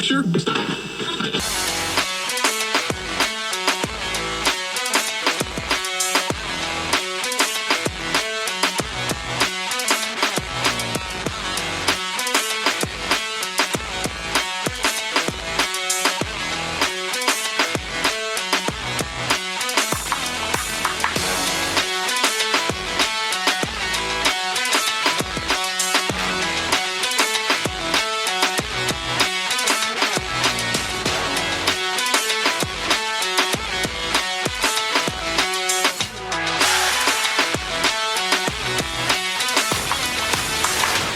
Sure.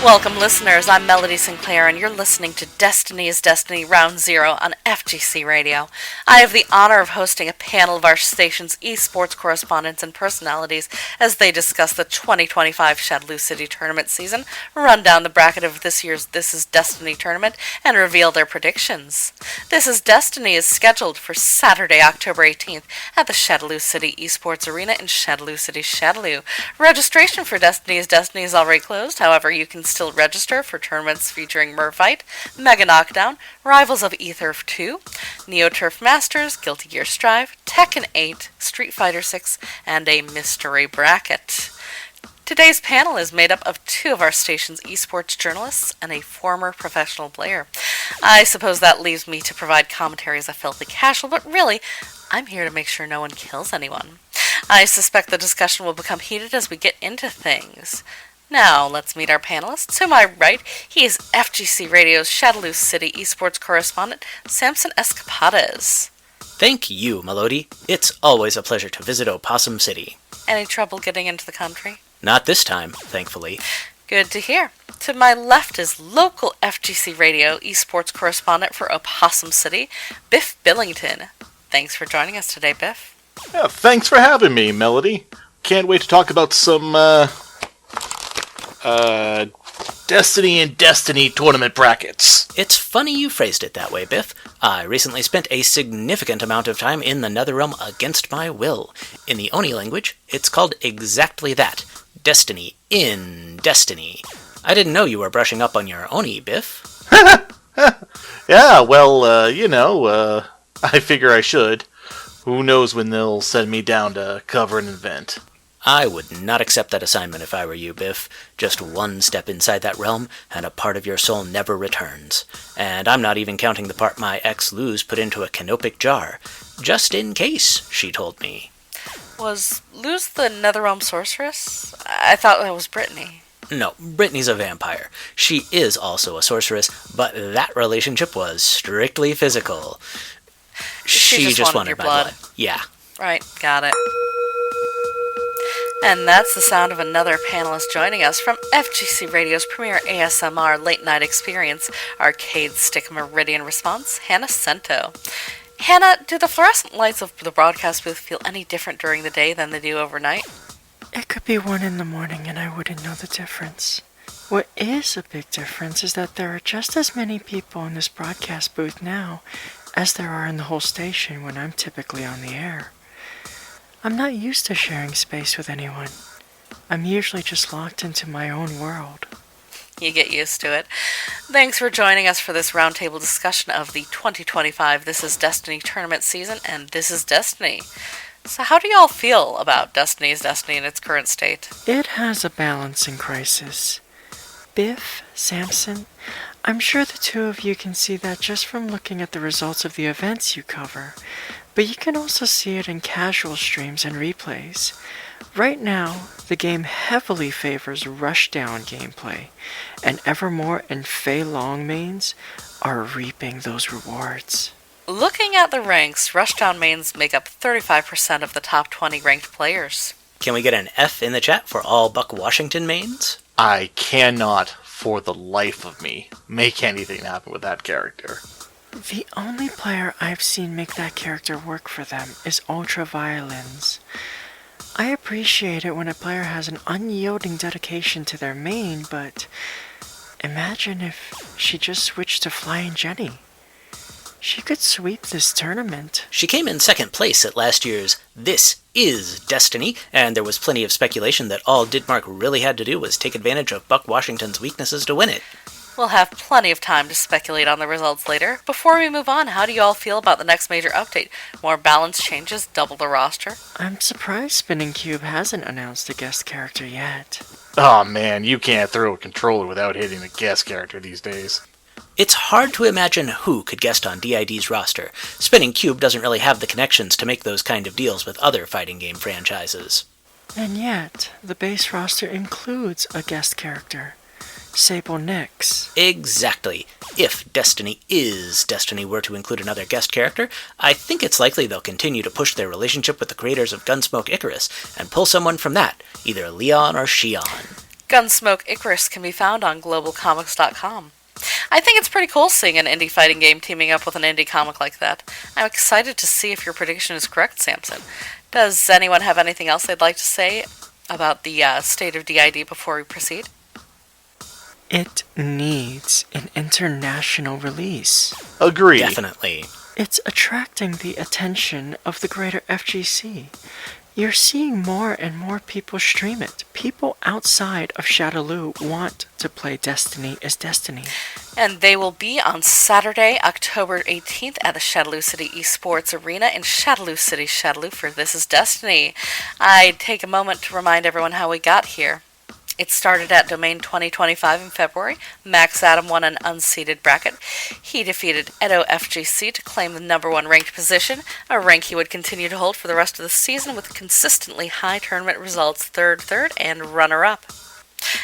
Welcome, listeners. I'm Melody Sinclair, and you're listening to Destiny is Destiny Round Zero on FGC Radio. I have the honor of hosting a panel of our station's esports correspondents and personalities as they discuss the 2025 Shadaloo City Tournament season, run down the bracket of this year's This is Destiny tournament, and reveal their predictions. This is Destiny is scheduled for Saturday, October 18th at the Shadaloo City Esports Arena in Shadaloo City, Shadaloo. Registration for Destiny is already closed. However, you can still register for tournaments featuring Murfight, Mega Knockdown, Rivals of Ether 2, Neo Turf Masters, Guilty Gear Strive, Tekken 8, Street Fighter 6, and a mystery bracket. Today's panel is made up of two of our station's esports journalists and a former professional player. I suppose that leaves me to provide commentary as a filthy casual, but really, I'm here to make sure no one kills anyone. I suspect the discussion will become heated as we get into things. Now, let's meet our panelists. To my right, he is FGC Radio's Shadaloo City esports correspondent, Samson Escapades. Thank you, Melody. It's always a pleasure to visit Opossum City. Any trouble getting into the country? Not this time, thankfully. Good to hear. To my left is local FGC Radio esports correspondent for Opossum City, Biff Billington. Thanks for joining us today, Biff. Yeah, thanks for having me, Melody. Can't wait to talk about some, Destiny and Destiny tournament brackets. It's funny you phrased it that way, Biff. I recently spent a significant amount of time in the Netherrealm against my will. In the Oni language, it's called exactly that. Destiny in Destiny. I didn't know you were brushing up on your Oni, Biff. Yeah, well, I figure I should. Who knows when they'll send me down to cover an event. I would not accept that assignment if I were you, Biff. Just one step inside that realm, and a part of your soul never returns. And I'm not even counting the part my ex Luz put into a canopic jar. Just in case, she told me. Was Luz the Netherrealm sorceress? I thought that was Brittany. No, Brittany's a vampire. She is also a sorceress, but that relationship was strictly physical. She just wanted my blood. Yeah. Right, got it. And that's the sound of another panelist joining us from FGC Radio's premier ASMR late-night experience, Arcade Stick Meridian Response, Hana Sento. Hana, do the fluorescent lights of the broadcast booth feel any different during the day than they do overnight? It could be 1 in the morning and I wouldn't know the difference. What is a big difference is that there are just as many people in this broadcast booth now as there are in the whole station when I'm typically on the air. I'm not used to sharing space with anyone. I'm usually just locked into my own world. You get used to it. Thanks for joining us for this roundtable discussion of the 2025 This is Destiny tournament season, and This is Destiny. So how do y'all feel about Destiny's Destiny in its current state? It has a balancing crisis. Biff, Samson, I'm sure the two of you can see that just from looking at the results of the events you cover. But you can also see it in casual streams and replays. Right now, the game heavily favors rushdown gameplay, and Evermore and Fei Long mains are reaping those rewards. Looking at the ranks, rushdown mains make up 35% of the top 20 ranked players. Can we get an F in the chat for all Buck Washington mains? I cannot, for the life of me, make anything happen with that character. The only player I've seen make that character work for them is Ultra Violins. I appreciate it when a player has an unyielding dedication to their main, but imagine if she just switched to Flying Jenny. She could sweep this tournament. She came in second place at last year's This is Destiny, and there was plenty of speculation that all Didmark really had to do was take advantage of Buck Washington's weaknesses to win it. We'll have plenty of time to speculate on the results later. Before we move on, how do you all feel about the next major update? More balance changes, double the roster? I'm surprised Spinning Cube hasn't announced a guest character yet. Oh man, you can't throw a controller without hitting a guest character these days. It's hard to imagine who could guest on DID's roster. Spinning Cube doesn't really have the connections to make those kind of deals with other fighting game franchises. And yet, the base roster includes a guest character. Sable Nix. Exactly. If Destiny is Destiny were to include another guest character, I think it's likely they'll continue to push their relationship with the creators of Gunsmoke Icarus and pull someone from that, either Leon or Shion. Gunsmoke Icarus can be found on globalcomics.com. I think it's pretty cool seeing an indie fighting game teaming up with an indie comic like that. I'm excited to see if your prediction is correct, Samson. Does anyone have anything else they'd like to say about the state of DID before we proceed? It needs an international release. Agree. Definitely. It's attracting the attention of the greater FGC. You're seeing more and more people stream it. People outside of Shadowloo want to play Destiny as Destiny. And they will be on Saturday, October 18th at the Shadowloo City Esports Arena in Shadowloo City, Shadowloo for This Is Destiny. I'd take a moment to remind everyone how we got here. It started at Domain 2025 in February. MAXAdam won an unseeded bracket. He defeated Edo FGC to claim the number 1 ranked position, a rank he would continue to hold for the rest of the season with consistently high tournament results, third, and runner-up.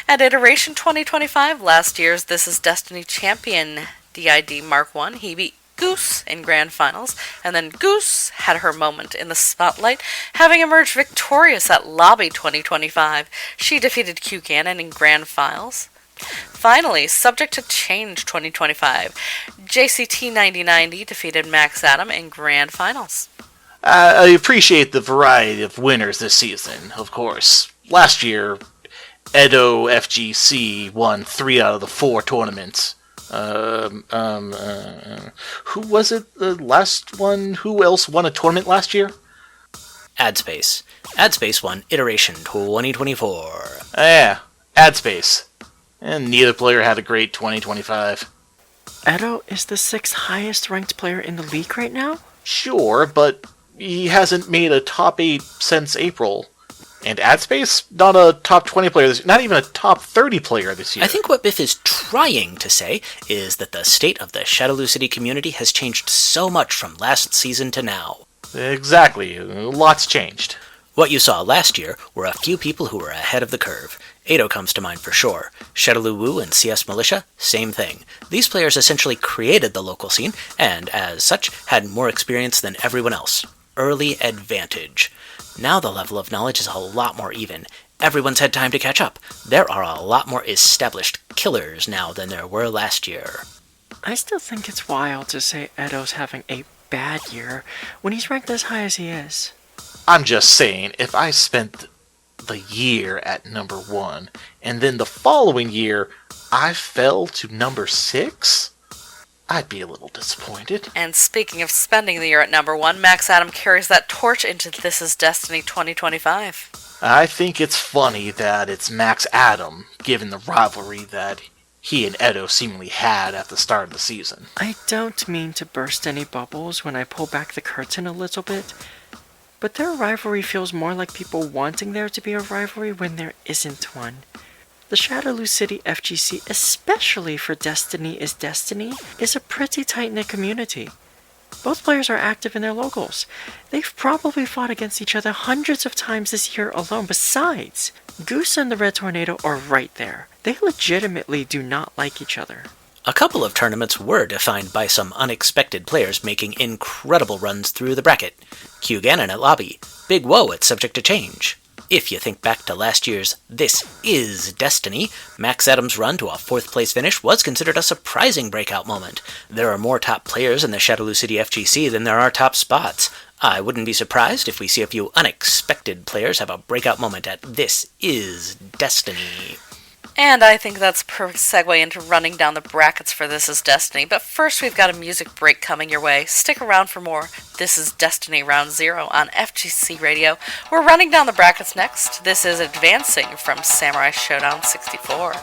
At Iteration 2025, last year's This Is Destiny champion DID Mark I, he beat Goose in Grand Finals, and then Goose had her moment in the spotlight, having emerged victorious at Lobby 2025. She defeated Q Gannon in Grand Finals. Finally, subject to change 2025, JCT 9090 defeated MAXAdam in Grand Finals. I appreciate the variety of winners this season, of course. Last year, Edo FGC won 3 out of the 4 tournaments. Who was it? The last one? Who else won a tournament last year? AdSpace. AdSpace won Iteration 2024. Yeah, AdSpace. And neither player had a great 2025. Edo is the 6th highest ranked player in the league right now? Sure, but he hasn't made a top 8 since April. And AdSpace, not a top 20 player, not even a top 30 player this year. I think what Biff is trying to say is that the state of the Shadowloo City community has changed so much from last season to now. Exactly. Lots changed. What you saw last year were a few people who were ahead of the curve. Ado comes to mind for sure. Shadowloo Woo and CS Militia, same thing. These players essentially created the local scene, and as such, had more experience than everyone else. Early advantage. Now the level of knowledge is a lot more even. Everyone's had time to catch up. There are a lot more established killers now than there were last year. I still think it's wild to say Edo's having a bad year when he's ranked as high as he is. I'm just saying, if I spent the year at number 1, and then the following year I fell to number 6, I'd be a little disappointed. And speaking of spending the year at number 1, MAXAdam carries that torch into This Is Destiny 2025. I think it's funny that it's MAXAdam, given the rivalry that he and Edo seemingly had at the start of the season. I don't mean to burst any bubbles when I pull back the curtain a little bit, but their rivalry feels more like people wanting there to be a rivalry when there isn't one. The Shadowloo City FGC, especially for Destiny is Destiny, is a pretty tight-knit community. Both players are active in their locals. They've probably fought against each other hundreds of times this year alone. Besides, Goose and the Red Tornado are right there. They legitimately do not like each other. A couple of tournaments were defined by some unexpected players making incredible runs through the bracket. Q Gannon at Lobby, Big Woe at Subject to Change. If you think back to last year's This Is Destiny, MAXAdam's run to a 4th place finish was considered a surprising breakout moment. There are more top players in the Shadowloo City FGC than there are top spots. I wouldn't be surprised if we see a few unexpected players have a breakout moment at This Is Destiny. And I think that's a perfect segue into running down the brackets for This Is Destiny. But first, we've got a music break coming your way. Stick around for more This Is Destiny Round 0 on FGC Radio. We're running down the brackets next. This is Advancing from Samurai Showdown 64.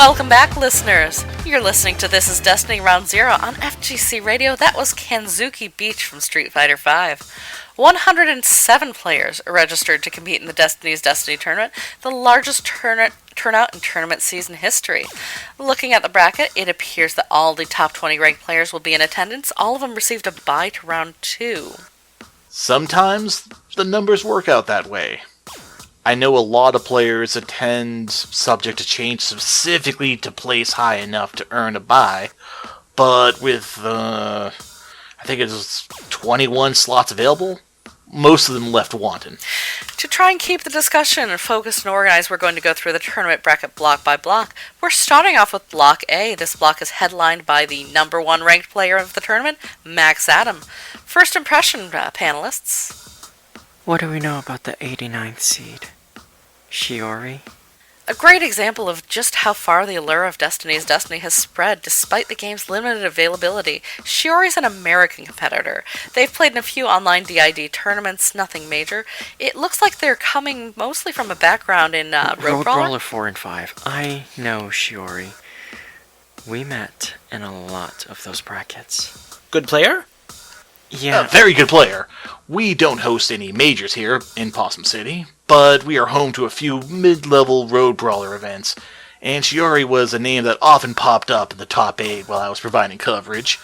Welcome back, listeners. You're listening to This is Destiny Round Zero on FGC Radio. That was Kanzuki Beach from Street Fighter V. 107 players are registered to compete in the Destiny's Destiny tournament, the largest turnout in tournament season history. Looking at the bracket, it appears that all the top 20 ranked players will be in attendance. All of them received a bye to round 2. Sometimes the numbers work out that way. I know a lot of players attend subject to change specifically to place high enough to earn a bye, but with, I think it was 21 slots available, most of them left wanting. To try and keep the discussion focused and organized, we're going to go through the tournament bracket block by block. We're starting off with Block A. This block is headlined by the number 1 ranked player of the tournament, MAXAdam. First impression, panelists. What do we know about the 89th seed? Shiori? A great example of just how far the allure of Destiny's Destiny has spread despite the game's limited availability. Shiori's an American competitor. They've played in a few online DID tournaments, nothing major. It looks like they're coming mostly from a background in Road Brawler 4 and 5. I know Shiori. We met in a lot of those brackets. Good player? Yeah. A very good player. We don't host any majors here in Possum City, but we are home to a few mid-level road brawler events, and Shiori was a name that often popped up in the top 8 while I was providing coverage.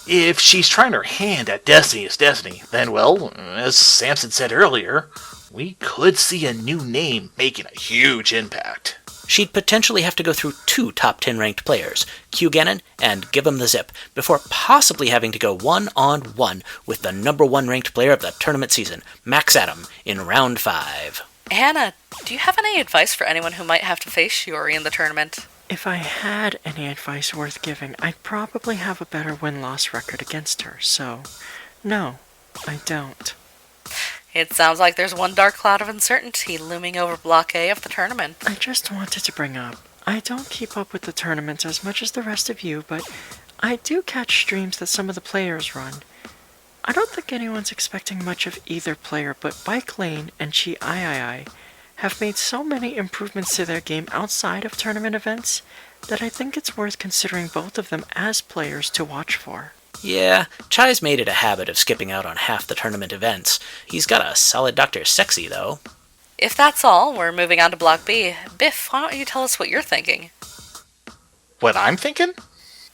If she's trying her hand at Destiny is Destiny, then, well, as Samson said earlier, we could see a new name making a huge impact. She'd potentially have to go through 2 top 10 ranked players, Q Gannon and Give 'em the Zip, before possibly having to go 1-on-1 with the number 1 ranked player of the tournament season, MAXAdam, in round 5. Hana, do you have any advice for anyone who might have to face Shiori in the tournament? If I had any advice worth giving, I'd probably have a better win-loss record against her, so no, I don't. It sounds like there's one dark cloud of uncertainty looming over Block A of the tournament. I just wanted to bring up, I don't keep up with the tournaments as much as the rest of you, but I do catch streams that some of the players run. I don't think anyone's expecting much of either player, but Bike Lane and Chi III have made so many improvements to their game outside of tournament events that I think it's worth considering both of them as players to watch for. Yeah, Chai's made it a habit of skipping out on half the tournament events. He's got a solid Dr. Sexy, though. If that's all, we're moving on to Block B. Biff, why don't you tell us what you're thinking? What I'm thinking?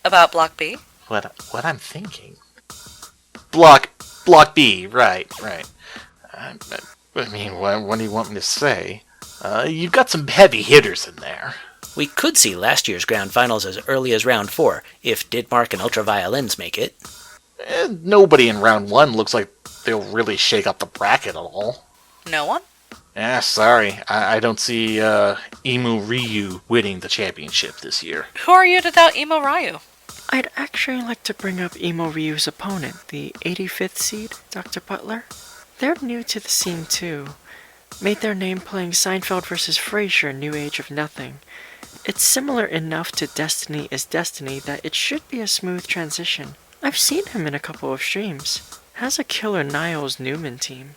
About Block B? What I'm thinking? Block B, right. I mean, what do you want me to say? You've got some heavy hitters in there. We could see last year's grand finals as early as round 4, if Didmark and Ultraviolins make it. Nobody in round 1 looks like they'll really shake up the bracket at all. No one? Sorry. I don't see Emu Ryu winning the championship this year. Who are you to doubt Emo Ryu? I'd actually like to bring up Emo Ryu's opponent, the 85th seed, Dr. Butler. They're new to the scene too. Made their name playing Seinfeld vs. Frasier, New Age of Nothing. It's similar enough to Destiny is Destiny that it should be a smooth transition. I've seen him in a couple of streams. Has a killer Niles Newman team.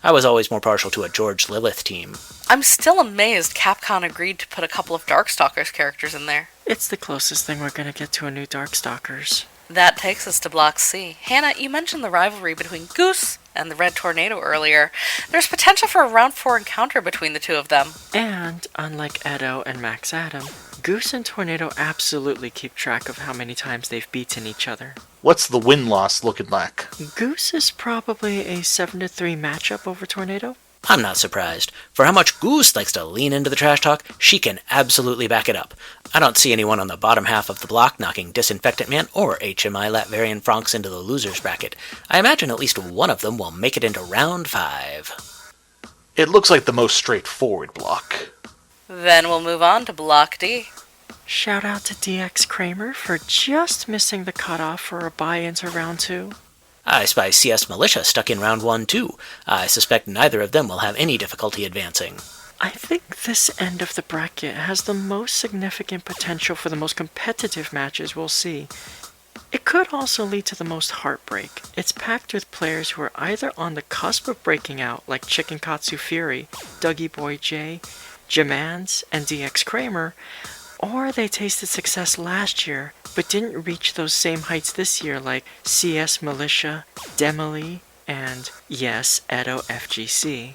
I was always more partial to a George Lilith team. I'm still amazed Capcom agreed to put a couple of Darkstalkers characters in there. It's the closest thing we're gonna get to a new Darkstalkers. That takes us to Block C. Hana, you mentioned the rivalry between Goose and the Red Tornado earlier. There's potential for a round 4 encounter between the two of them. And, unlike Edo and MAXAdam, Goose and Tornado absolutely keep track of how many times they've beaten each other. What's the win-loss looking like? Goose is probably a 7-3 matchup over Tornado. I'm not surprised. For how much Goose likes to lean into the trash talk, she can absolutely back it up. I don't see anyone on the bottom half of the block knocking Disinfectant Man or HMI Latvarian Franks into the losers bracket. I imagine at least one of them will make it into round 5. It looks like the most straightforward block. Then we'll move on to Block D. Shout out to DXKramer for just missing the cutoff for a bye into round 2. I spy CS Militia stuck in round 1 too. I suspect neither of them will have any difficulty advancing. I think this end of the bracket has the most significant potential for the most competitive matches we'll see. It could also lead to the most heartbreak. It's packed with players who are either on the cusp of breaking out, like Chickenkatsu Fury, Dougie J, Jamans, and DXKramer, Or they tasted success last year, but didn't reach those same heights this year like CS Militia, Demily, and, yes, Edo FGC.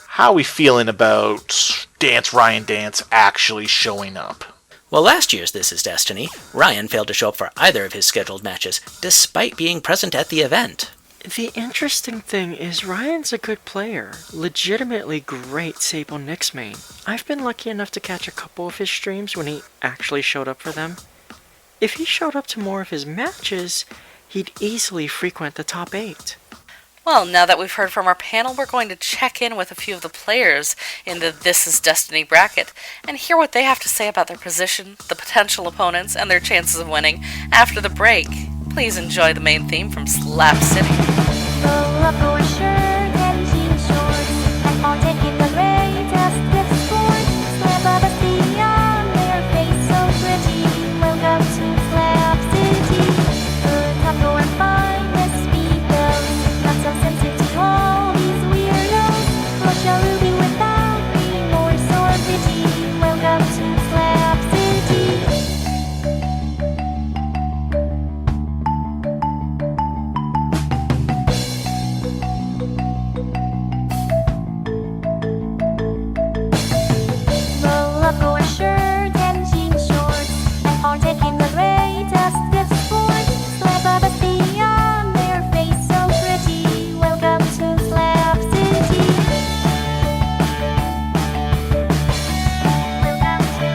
How are we feeling about Dance Ryan Dance actually showing up? Well, last year's This Is Destiny, Ryan failed to show up for either of his scheduled matches, despite being present at the event. The interesting thing is Ryan's a good player, legitimately great Sable Nyx main. I've been lucky enough to catch a couple of his streams when he actually showed up for them. If he showed up to more of his matches, he'd easily frequent the top 8. Well, now that we've heard from our panel, we're going to check in with a few of the players in the This Is Destiny bracket and hear what they have to say about their position, the potential opponents, and their chances of winning after the break. Please enjoy the main theme from Slap City. Roll up your shirt and jean shorts and partake in the latest with sports. Slap up a sea on their face so pretty. Welcome to Slap City. Good time for finest speakers. Not so sensitive to all these weirdos. Crush a ruby without remorse or pity. Welcome to Slap City. Roll up your shirt and jean shorts and partake in the latest with sports. Slap up a sea on their face so pretty. Welcome to Slap City. Welcome to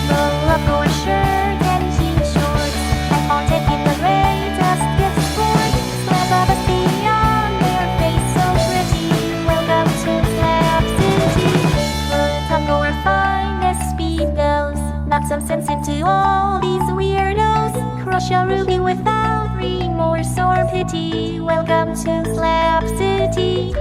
Roll up your shirt and jean shorts and partake in the latest with sports. Slap up a sea on their face so pretty. Welcome to Slap City. Good time for finest speedos. Not some sense into all these weirdos. Crush a ruby without remorse or pity. Welcome to Slap City.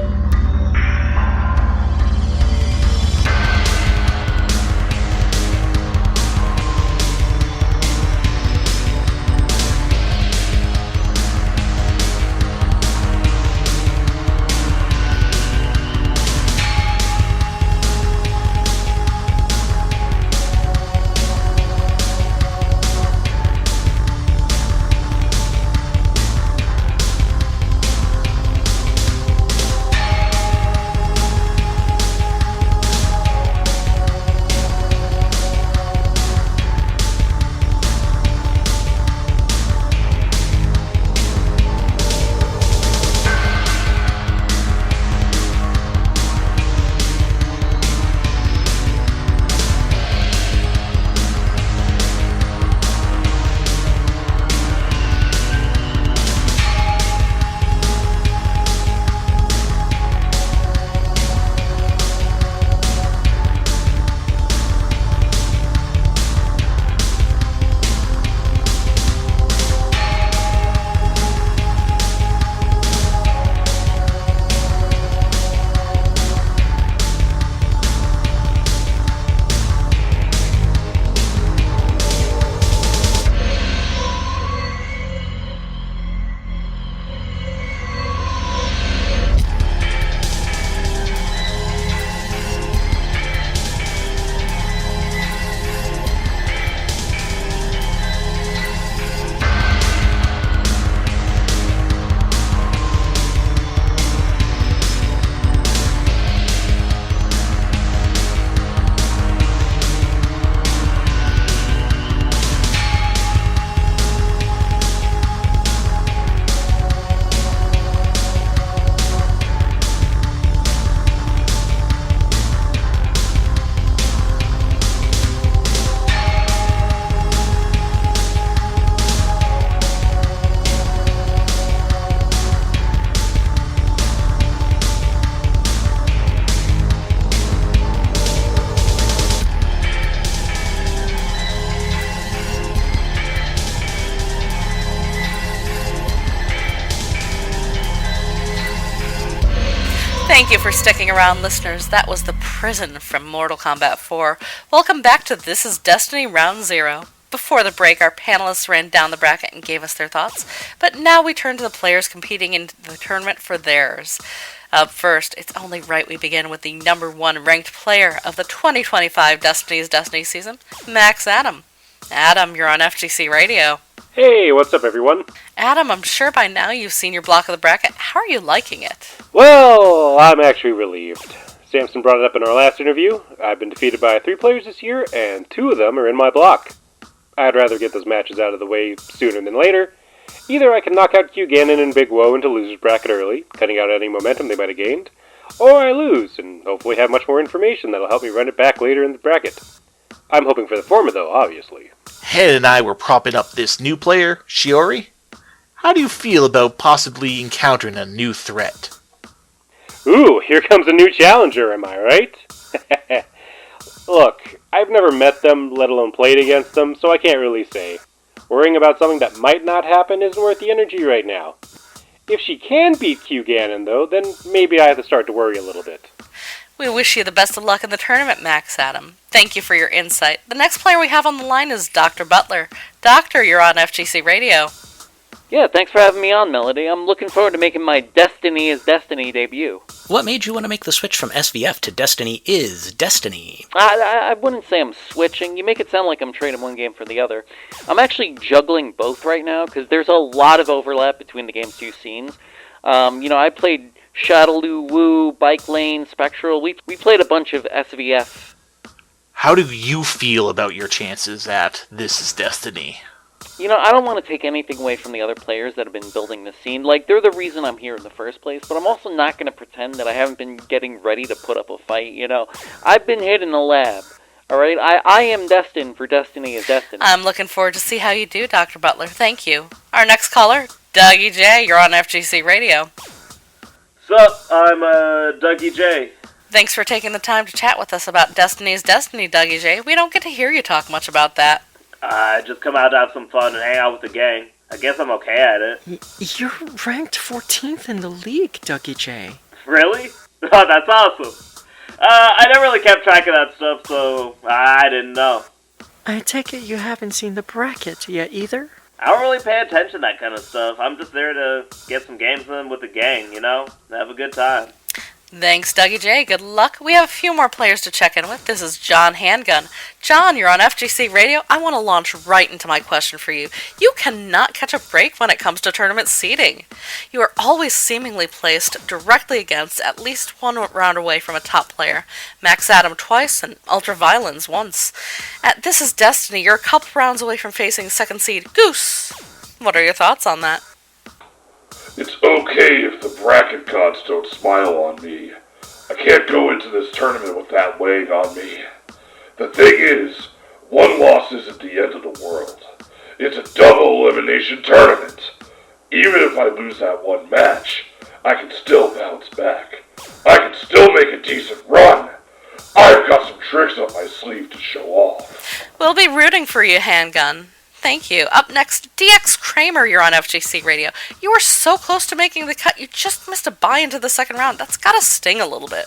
Thank you for sticking around, listeners. That was The Prison from Mortal Kombat 4. Welcome back to This Is Destiny Round Zero. Before the break, our panelists ran down the bracket and gave us their thoughts, but now we turn to the players competing in the tournament for theirs. Up first, it's only right we begin with the number 1 ranked player of the 2025 Destiny's Destiny season, MAXAdam. Adam, you're on FGC Radio. Hey, what's up, everyone? Adam, I'm sure by now you've seen your block of the bracket. How are you liking it? Well, I'm actually relieved. Samson brought it up in our last interview. I've been defeated by 3 players this year, and 2 of them are in my block. I'd rather get those matches out of the way sooner than later. Either I can knock out Q Gannon and Big Woe into loser's bracket early, cutting out any momentum they might have gained, or I lose, and hopefully have much more information that'll help me run it back later in the bracket. I'm hoping for the former, though, obviously. Hannan and I were propping up this new player, Shiori. How do you feel about possibly encountering a new threat? Ooh, here comes a new challenger, am I right? Look, I've never met them, let alone played against them, so I can't really say. Worrying about something that might not happen isn't worth the energy right now. If she can beat Q Gannon, though, then maybe I have to start to worry a little bit. We wish you the best of luck in the tournament, MAXAdam. Thank you for your insight. The next player we have on the line is Dr. Butler. Doctor, you're on FGC Radio. Yeah, thanks for having me on, Melody. I'm looking forward to making my Destiny is Destiny debut. What made you want to make the switch from SVF to Destiny is Destiny? I wouldn't say I'm switching. You make it sound like I'm trading one game for the other. I'm actually juggling both right now, because there's a lot of overlap between the game's 2 scenes. I played Shadowloo, Woo, Bike Lane, Spectral. We played a bunch of SVF. How do you feel about your chances at This is Destiny? I don't want to take anything away from the other players that have been building the scene. They're the reason I'm here in the first place, but I'm also not going to pretend that I haven't been getting ready to put up a fight, I've been hid in the lab, alright? I am destined for Destiny is Destiny. I'm looking forward to see how you do, Dr. Butler. Thank you. Our next caller, Dougie J. You're on FGC Radio. Sup, I'm Dougie J. Thanks for taking the time to chat with us about Destiny is Destiny, Dougie J. We don't get to hear you talk much about that. I just come out to have some fun and hang out with the gang. I guess I'm okay at it. You're ranked 14th in the league, Dougie J. Really? Oh, that's awesome. I never really kept track of that stuff, so I didn't know. I take it you haven't seen the bracket yet either? I don't really pay attention to that kind of stuff. I'm just there to get some games in with the gang, Have a good time. Thanks, Dougie J. Good luck. We have a few more players to check in with. This is John Handgun. John, you're on FGC Radio. I want to launch right into my question for you. You cannot catch a break when it comes to tournament seeding. You are always seemingly placed directly against, at least one round away from a top player. MAXAdam twice and Ultraviolence once. At This is Destiny, you're a couple rounds away from facing second seed Goose. What are your thoughts on that? It's okay if the bracket gods don't smile on me. I can't go into this tournament with that weighing on me. The thing is, one loss isn't the end of the world. It's a double elimination tournament. Even if I lose that one match, I can still bounce back. I can still make a decent run. I've got some tricks up my sleeve to show off. We'll be rooting for you, Handgun. Thank you. Up next, DXKramer, you're on FGC Radio. You were so close to making the cut, you just missed a bye into the second round. That's gotta sting a little bit.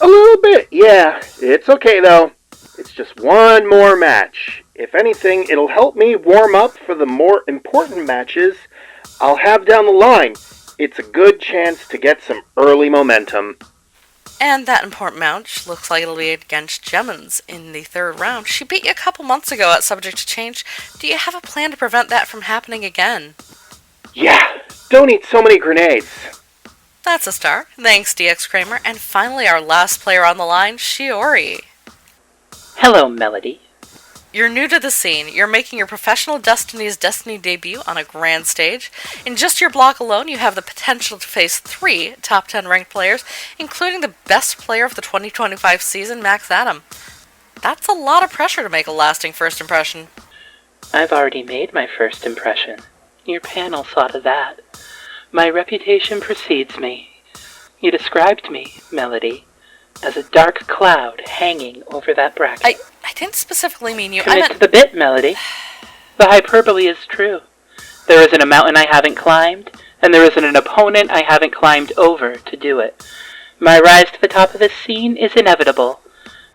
A little bit, yeah. It's okay, though. It's just one more match. If anything, it'll help me warm up for the more important matches I'll have down the line. It's a good chance to get some early momentum. And that important match looks like it'll be against Jemmons in the third round. She beat you a couple months ago at Subject to Change. Do you have a plan to prevent that from happening again? Yeah, don't eat so many grenades. That's a start. Thanks, DXKramer. And finally, our last player on the line, Shiori. Hello, Melody. You're new to the scene. You're making your professional Destiny's Destiny debut on a grand stage. In just your block alone, you have the potential to face 3 top 10 ranked players, including the best player of the 2025 season, MAXAdam. That's a lot of pressure to make a lasting first impression. I've already made my first impression. Your panel saw to that. My reputation precedes me. You described me, Melody, as a dark cloud hanging over that bracket. I didn't specifically mean you. Commit to the bit, Melody. The hyperbole is true. There isn't a mountain I haven't climbed, and there isn't an opponent I haven't climbed over to do it. My rise to the top of this scene is inevitable.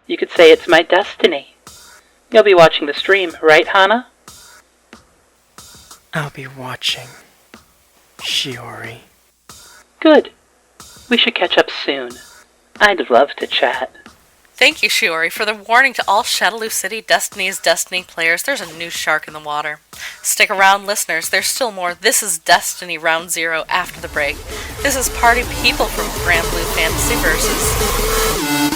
You could say it's my destiny. You'll be watching the stream, right, Hana? I'll be watching. Shiori. Good. We should catch up soon. I'd love to chat. Thank you, Shiori, for the warning to all Shadaloo City Destiny is Destiny players. There's a new shark in the water. Stick around, listeners. There's still more This is Destiny Round Zero after the break. This is Party People from Grand Blue Fantasy Versus.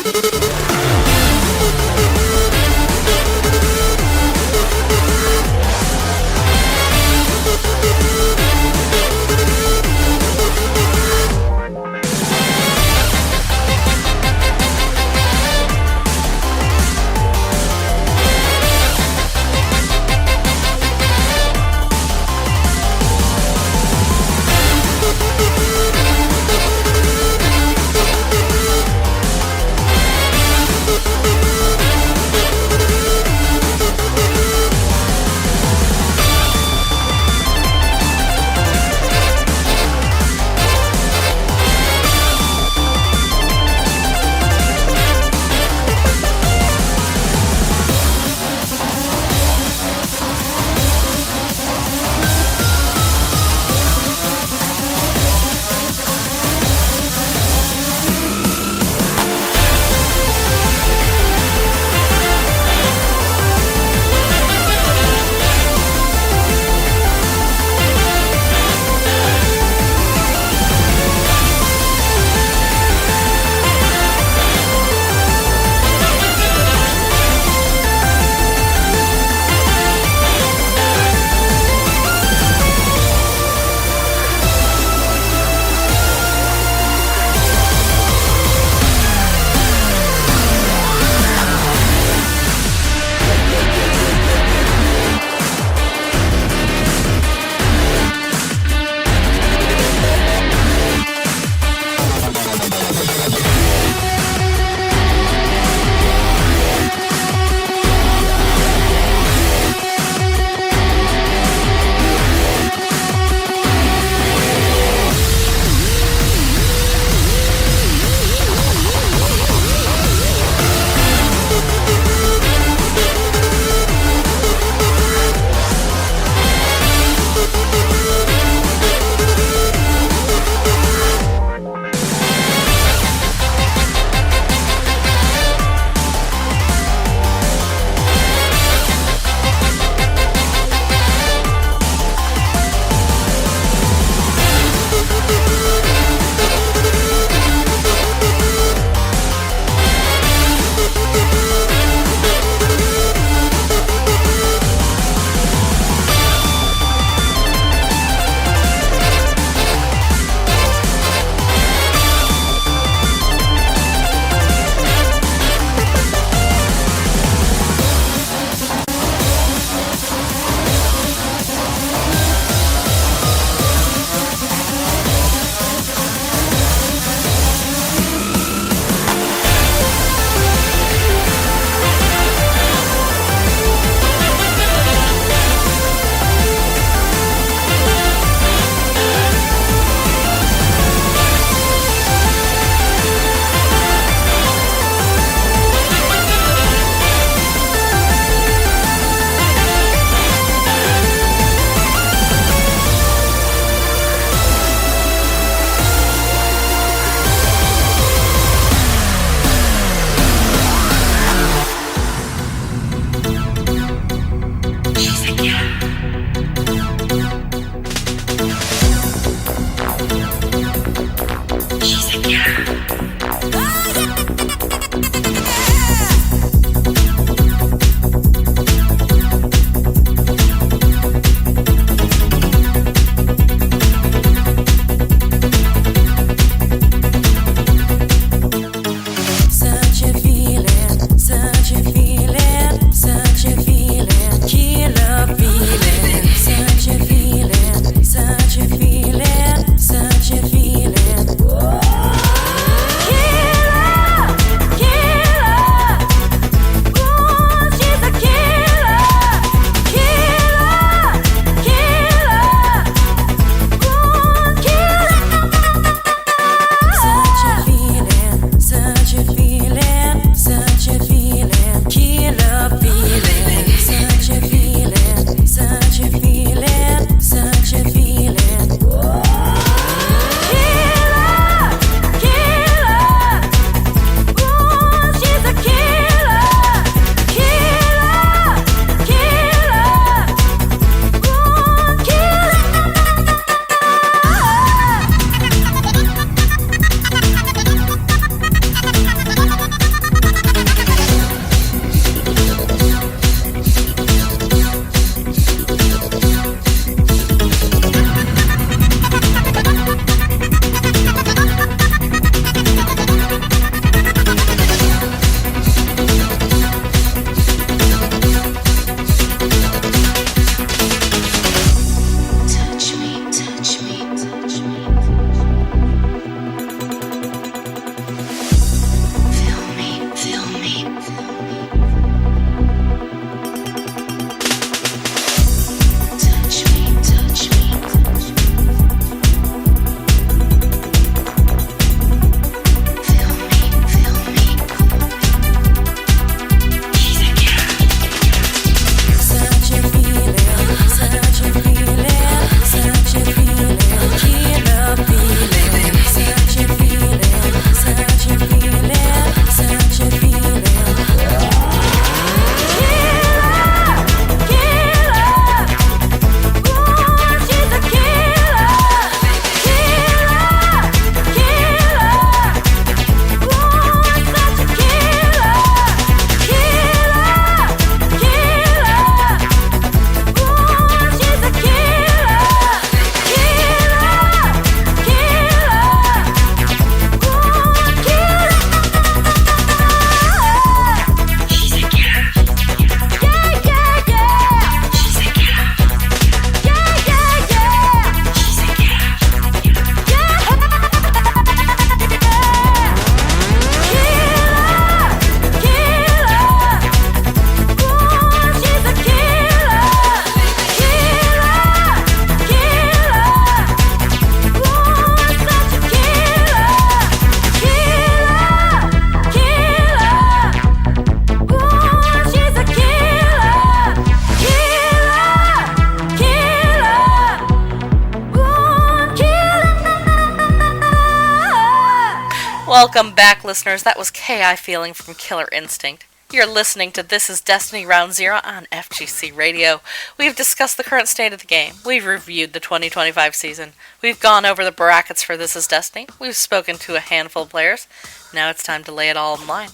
Welcome back, listeners. That was K.I. Feeling from Killer Instinct. You're listening to This is Destiny Round Zero on FGC Radio. We've discussed the current state of the game. We've reviewed the 2025 season. We've gone over the brackets for This is Destiny. We've spoken to a handful of players. Now it's time to lay it all on the line.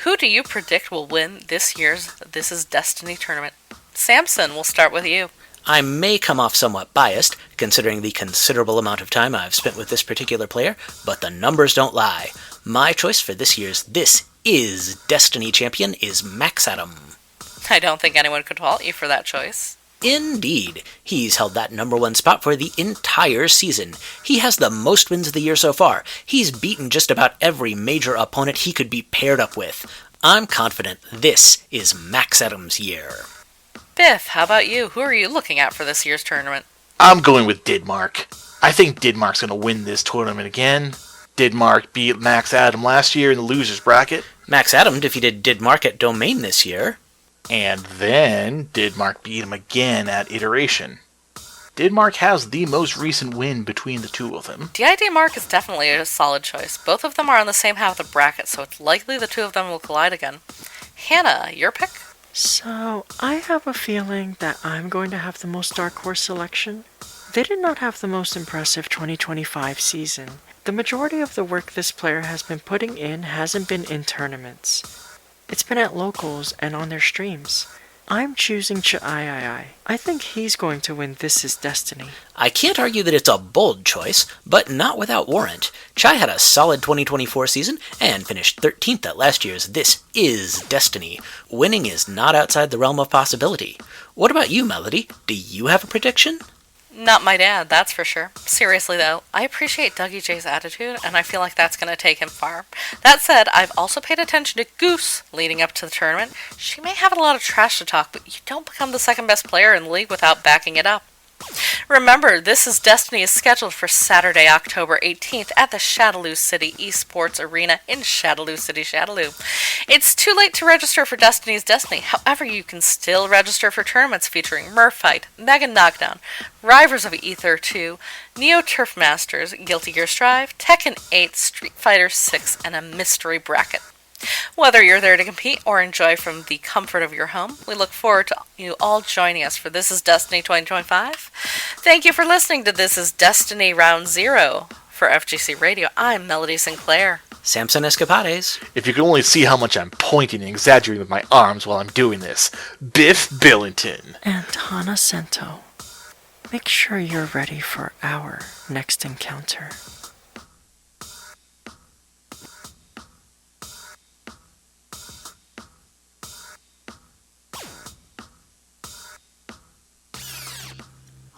Who do you predict will win this year's This is Destiny tournament? Samson, we'll start with you. I may come off somewhat biased, considering the considerable amount of time I've spent with this particular player, but the numbers don't lie. My choice for this year's This is Destiny champion is MAXAdam. I don't think anyone could fault you for that choice. Indeed. He's held that number one spot for the entire season. He has the most wins of the year so far. He's beaten just about every major opponent he could be paired up with. I'm confident this is MAXAdam's year. Biff, how about you? Who are you looking at for this year's tournament? I'm going with Didmark. I think Didmark's going to win this tournament again. Didmark beat MAXAdam last year in the losers bracket. MAXAdam defeated Didmark at Domain this year. And then Didmark beat him again at Iteration. Didmark has the most recent win between the two of them. DID Mark is definitely a solid choice. Both of them are on the same half of the bracket, so it's likely the two of them will collide again. Hana, your pick? So, I have a feeling that I'm going to have the most dark horse selection. They did not have the most impressive 2025 season. The majority of the work this player has been putting in hasn't been in tournaments. It's been at locals and on their streams. I'm choosing Chai. I think he's going to win This is Destiny. I can't argue that it's a bold choice, but not without warrant. Chai had a solid 2024 season and finished 13th at last year's This is Destiny. Winning is not outside the realm of possibility. What about you, Melody? Do you have a prediction? Not my dad, that's for sure. Seriously though, I appreciate Dougie J's attitude, and I feel like that's going to take him far. That said, I've also paid attention to Goose leading up to the tournament. She may have a lot of trash to talk, but you don't become the second best player in the league without backing it up. Remember, This is Destiny is scheduled for Saturday, October 18th at the Shadaloo City Esports Arena in Shadaloo City, Shadaloo. It's too late to register for Destiny's Destiny. However, you can still register for tournaments featuring Murphite, Mega Knockdown, Rivers of Ether 2, Neo Turf Masters, Guilty Gear Strive, Tekken 8, Street Fighter 6, and a mystery bracket. Whether you're there to compete or enjoy from the comfort of your home, we look forward to you all joining us for This is Destiny 2025. Thank you for listening to This is Destiny Round Zero. For FGC Radio, I'm Melody Sinclair. Samson Escapades. If you could only see how much I'm pointing and exaggerating with my arms while I'm doing this. Biff Billington. And Hana Sento. Make sure you're ready for our next encounter.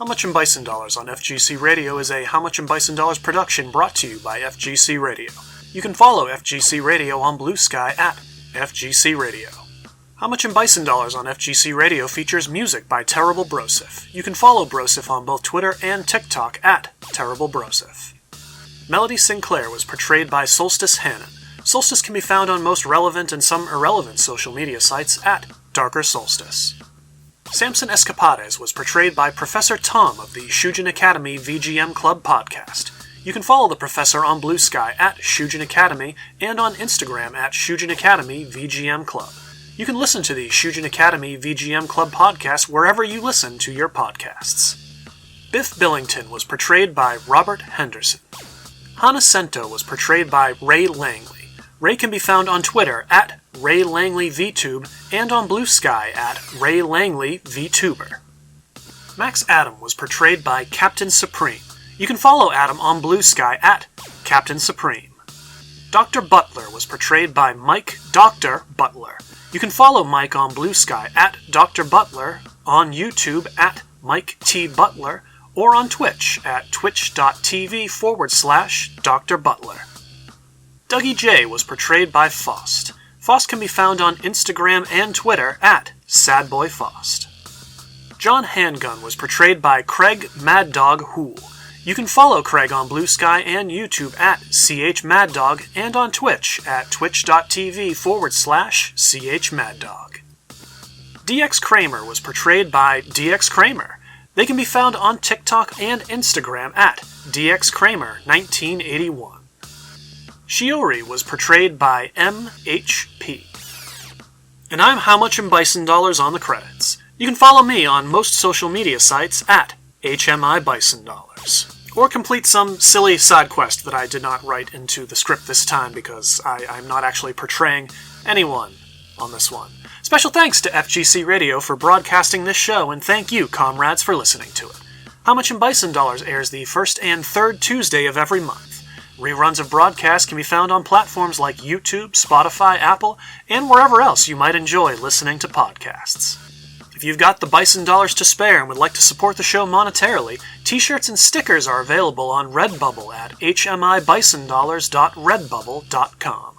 How Much in Bison Dollars on FGC Radio is a How Much in Bison Dollars production brought to you by FGC Radio. You can follow FGC Radio on Blue Sky at FGC Radio. How Much in Bison Dollars on FGC Radio features music by Terrible Brosif. You can follow Brosif on both Twitter and TikTok at Terrible Brosif. Melody Sinclair was portrayed by Solstice Hannan. Solstice can be found on most relevant and some irrelevant social media sites at Darker Solstice. Samson Escapades was portrayed by Professor Tom of the Shujin Academy VGM Club podcast. You can follow the professor on Blue Sky at Shujin Academy and on Instagram at Shujin Academy VGM Club. You can listen to the Shujin Academy VGM Club podcast wherever you listen to your podcasts. Biff Billington was portrayed by Robert Henderson. Hana Sento was portrayed by Ray Langley. Ray can be found on Twitter at Ray Langley VTube and on Blue Sky at Ray Langley VTuber. MAXAdam was portrayed by Captain Supreme. You can follow Adam on Blue Sky at Captain Supreme. Dr. Butler was portrayed by Mike Dr. Butler. You can follow Mike on Blue Sky at Dr. Butler, on YouTube at Mike T. Butler, or on Twitch at twitch.tv/Dr. Butler. Dougie J was portrayed by Faust. Faust can be found on Instagram and Twitter at SadBoyFaust. John Handgun was portrayed by Craig Maddog Houle. You can follow Craig on Blue Sky and YouTube at CHMaddog and on Twitch at twitch.tv/CHMaddog. DXKramer was portrayed by DXKramer. They can be found on TikTok and Instagram at DXKramer1981. Shiori was portrayed by M.H.P. And I'm How Much in Bison Dollars on the credits. You can follow me on most social media sites at HMI Bison Dollars. Or complete some silly side quest that I did not write into the script this time because I'm not actually portraying anyone on this one. Special thanks to FGC Radio for broadcasting this show, and thank you, comrades, for listening to it. How Much in Bison Dollars airs the first and third Tuesday of every month. Reruns of broadcasts can be found on platforms like YouTube, Spotify, Apple, and wherever else you might enjoy listening to podcasts. If you've got the Bison Dollars to spare and would like to support the show monetarily, t-shirts and stickers are available on Redbubble at hmibisondollars.redbubble.com.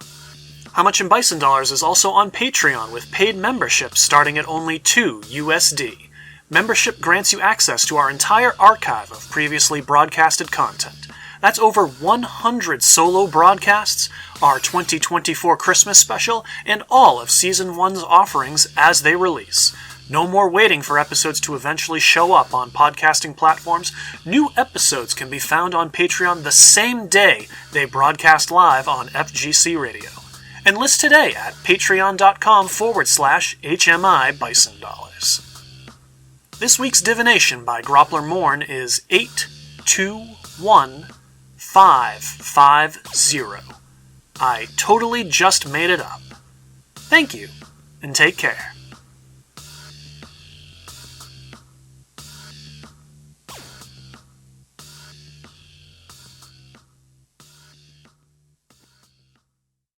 How Much in Bison Dollars is also on Patreon with paid memberships starting at only $2 USD. Membership grants you access to our entire archive of previously broadcasted content. That's over 100 solo broadcasts, our 2024 Christmas special, and all of Season 1's offerings as they release. No more waiting for episodes to eventually show up on podcasting platforms. New episodes can be found on Patreon the same day they broadcast live on FGC Radio. Enlist today at patreon.com/HMI Bison Dollars. This week's divination by Groppler Morn is 821550. I totally just made it up. Thank you, and take care.